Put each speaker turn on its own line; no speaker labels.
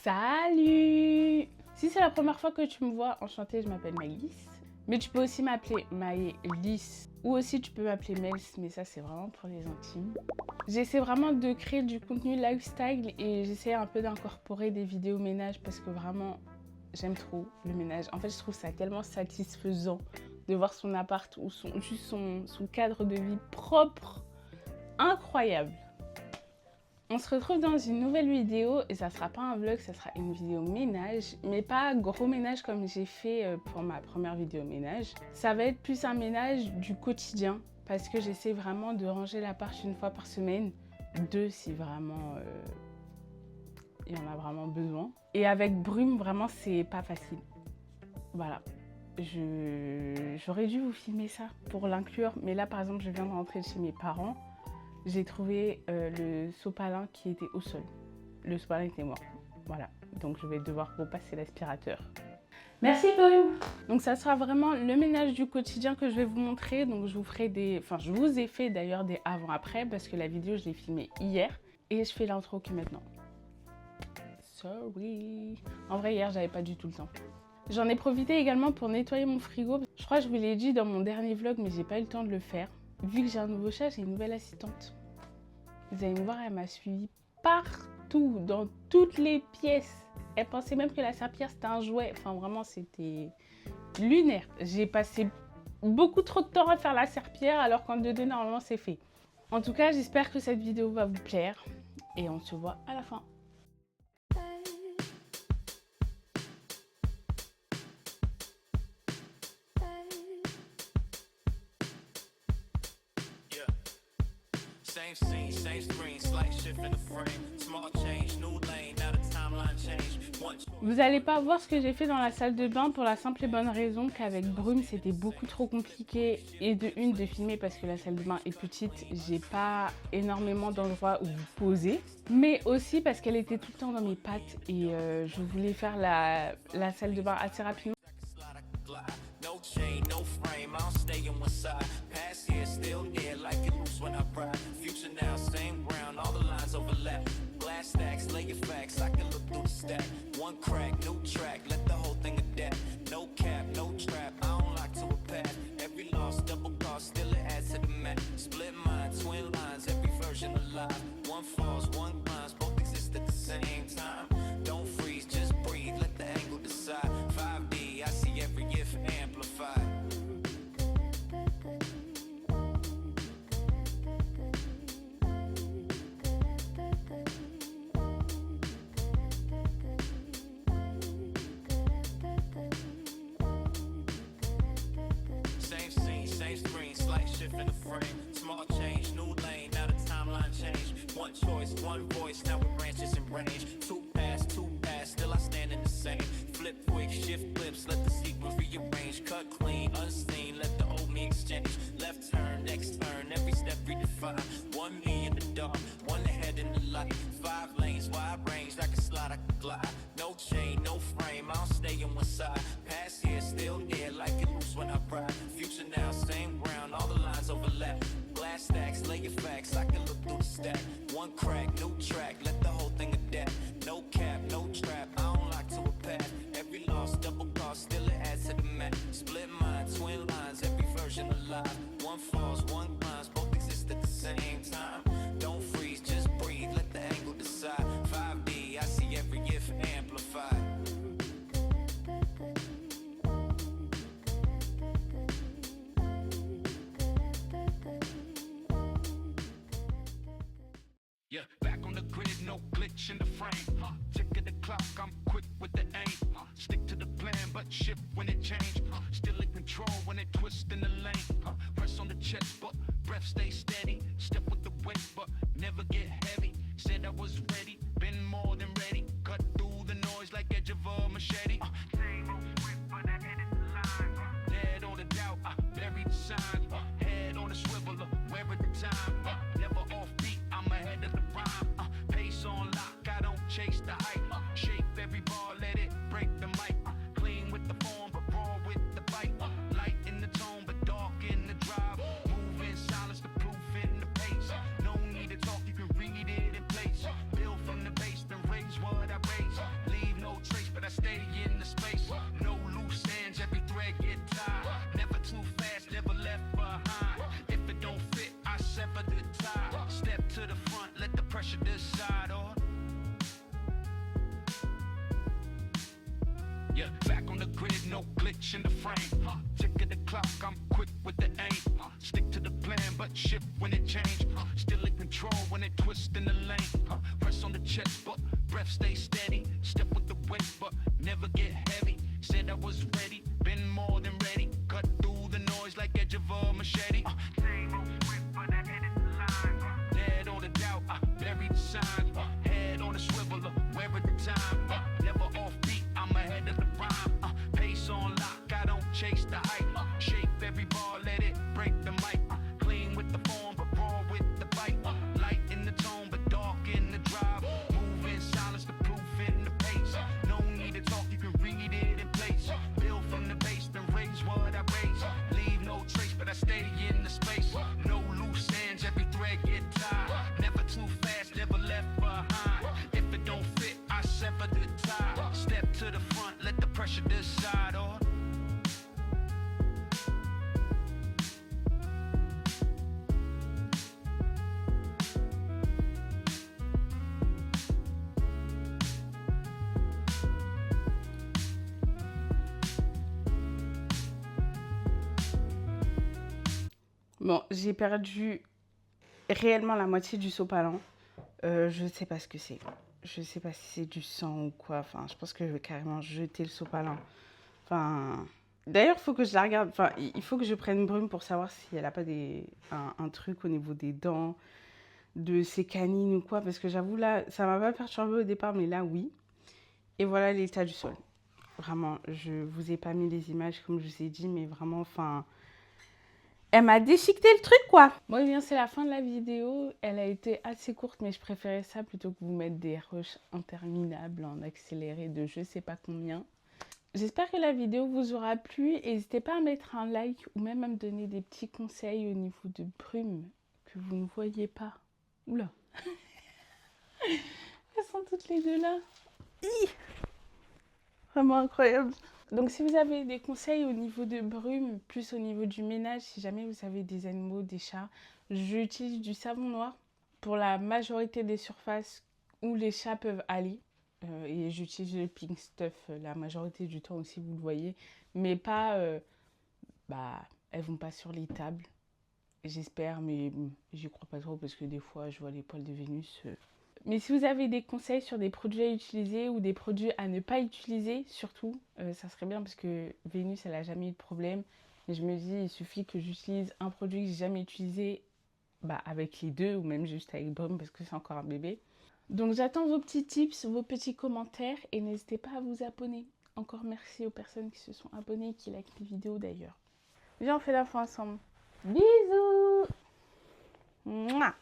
Salut! Si c'est la première fois que tu me vois, enchantée, je m'appelle Maëlys. Mais tu peux aussi m'appeler Maëlys. Ou aussi tu peux m'appeler Mels, mais ça c'est vraiment pour les intimes. J'essaie vraiment de créer du contenu lifestyle et j'essaie un peu d'incorporer des vidéos ménage parce que vraiment j'aime trop le ménage. En fait je trouve ça tellement satisfaisant de voir son appart ou juste son cadre de vie propre. Incroyable! On se retrouve dans une nouvelle vidéo et ça sera pas un vlog, ça sera une vidéo ménage, mais pas gros ménage comme j'ai fait pour ma première vidéo ménage. Ça va être plus un ménage du quotidien parce que j'essaie vraiment de ranger l'appart une fois par semaine, 2 si vraiment il y en a vraiment besoin. Et avec Brume, vraiment c'est pas facile. Voilà. J'aurais dû vous filmer ça pour l'inclure, mais là par exemple je viens de rentrer chez mes parents. J'ai trouvé le sopalin qui était au sol. Le sopalin était mort. Voilà. Donc je vais devoir repasser l'aspirateur. Merci Brume. Donc ça sera vraiment le ménage du quotidien que je vais vous montrer. Donc je vous ferai des... Enfin je vous ai fait d'ailleurs des avant-après parce que la vidéo je l'ai filmée hier. Et je fais l'intro que maintenant. Sorry. En vrai hier j'avais pas du tout le temps. J'en ai profité également pour nettoyer mon frigo. Je crois que je vous l'ai dit dans mon dernier vlog mais j'ai pas eu le temps de le faire. Vu que j'ai un nouveau chat, j'ai une nouvelle assistante. Vous allez me voir, elle m'a suivi partout, dans toutes les pièces. Elle pensait même que la serpillière c'était un jouet. Enfin vraiment c'était lunaire. J'ai passé beaucoup trop de temps à faire la serpillière alors qu'en 2D normalement c'est fait. En tout cas, j'espère que cette vidéo va vous plaire. Et on se voit à la fin.
Same scene, same screen, slight shift in the frame, small change, new lane, now the timeline change.
Vous n'allez pas voir ce que j'ai fait dans la salle de bain pour la simple et bonne raison qu'avec Brume c'était beaucoup trop compliqué et de filmer parce que la salle de bain est petite, j'ai pas énormément d'endroits où vous poser, mais aussi parce qu'elle était tout le temps dans mes pattes et je voulais faire la salle de bain assez rapidement.
No chain, no frame, I'll stay in one side. Past here, still there, like it loose when I ride. Future now, same ground, all the lines overlap. Glass stacks, lay your facts, I can look through the stack. One crack, new track, let the whole thing adapt. No cap, no trap, I don't lock to a path. Every loss, double cost, still it adds to the math. Split mind, twin lines, every version alive. One falls, one climbs, both exist at the same time. Don't freeze, just breathe, let the angle decide. 5D, I see every if amplified. Same scene, same screen, slight shift in the frame. Small change, new lane, now the timeline change. One choice, one voice, now with branches in range. Two pass, still I stand in the same. Flip quick, shift flips, let the sequence rearrange. Cut clean, unseen, let the old me exchange. Left turn, next turn, every step redefined. One me in the dark, one ahead in the light. 5 lanes, wide range, I can slide, I can glide. No chain, no frame, I'll stay on one side. Past here, still there, like it loose when I ride. Future now, same ground, all the lines overlap. Glass stacks, lay your facts, I can look through the stack. One crack, new track, let the whole thing adapt. No cap, no trap, I don't lock to a path. Every loss, double cost, still it adds to the math. Split mind, twin lines, every version alive. One falls, one climbs, both exist at the same time. Don't freeze, just breathe, let the angle decide. 5D, I see every if amplified.
Yeah, back on the grid, no glitch in the frame. Tick of the clock, I'm quick with the aim. Stick to the plan, but shift when it change. Still in control when it twist in the lane. Press on the chest, but breath stay steady. Step with the weight, but never get heavy. Said I was ready, been more than ready. Cut through the noise like edge of a machete. Same old script, but I edit the line. Dead on the doubt, buried the sign. Head on the swivel, where at the time. Never off beat, I'm ahead of the rhyme. Pace on lock, I don't chase the hype. Shape every bar, let it break the mic. Clean with the form, but raw with the bite. Light in the tone, but dark in the drive. Move in silence, the proof in the pace. No need to talk, you can read it in place. Build from the base, then raise what I stay in the space. No loose ends, every thread get tied. Never too fast, never left behind. If it don't fit, I sever the tie. Step to the front, let the pressure decide. Or yeah, back on the grid, no glitch in the frame. Tick of the clock, I'm quick with the aim. Stick to the plan, but shift when it change. Still in control when it twist in the lane. Press on the chest, but breath stay steady. Step with the weight, but never get heavy. Said I was ready, been more than ready. Cut through the noise like edge of a machete. Same old script, but I edit the line. Dead on the doubt, I buried the sign. Head on the swivel, where at the time. Never off beat, I'm ahead of the rhyme. Pace on lock, I don't chase the hype. Shape every bar, let it break the mic. Clean with the form, but raw with the bite. Light in the tone, but dark in the drive. Move in silence, the proof in the pace. No need to talk, you can read it in place. Build from the base, then raise what I raise. Leave no trace, but I stay in the space. No loose ends, every thread get tied. Never too fast, never left behind. If it don't fit, I sever the tie. Step to the front, let the pressure decide. Or
Bon, j'ai perdu réellement la moitié du sopalin. Je ne sais pas ce que c'est. Je ne sais pas si c'est du sang ou quoi. Enfin, je pense que je vais carrément jeter le sopalin. Enfin, d'ailleurs, il faut que je la regarde. Enfin, il faut que je prenne Brume pour savoir si elle n'a pas un truc au niveau des dents, de ses canines ou quoi. Parce que j'avoue, là, ça m'a pas perturbé au départ, mais là, oui. Et voilà l'état du sol. Vraiment, je vous ai pas mis les images comme je vous ai dit, mais vraiment, enfin... Elle m'a déchiqueté le truc, quoi. Bon, eh bien, c'est la fin de la vidéo. Elle a été assez courte, mais je préférais ça plutôt que vous mettre des rushs interminables en accéléré de je sais pas combien. J'espère que la vidéo vous aura plu. N'hésitez pas à mettre un like ou même à me donner des petits conseils au niveau de brume que vous ne voyez pas. Oula. Elles sont toutes les deux là. Hi. Vraiment incroyable. Donc si vous avez des conseils au niveau de brume, plus au niveau du ménage, si jamais vous avez des animaux, des chats, j'utilise du savon noir pour la majorité des surfaces où les chats peuvent aller. Et j'utilise le Pink Stuff la majorité du temps aussi, vous le voyez. Mais pas, elles vont pas sur les tables. J'espère, mais j'y crois pas trop parce que des fois je vois les poils de Vénus. Mais si vous avez des conseils sur des produits à utiliser ou des produits à ne pas utiliser, surtout, ça serait bien parce que Vénus, elle n'a jamais eu de problème. Et je me dis, il suffit que j'utilise un produit que j'ai jamais utilisé avec les deux ou même juste avec Brume parce que c'est encore un bébé. Donc j'attends vos petits tips, vos petits commentaires et n'hésitez pas à vous abonner. Encore merci aux personnes qui se sont abonnées et qui likent les vidéos d'ailleurs. Viens, on fait la fin ensemble. Bisous. Mouah.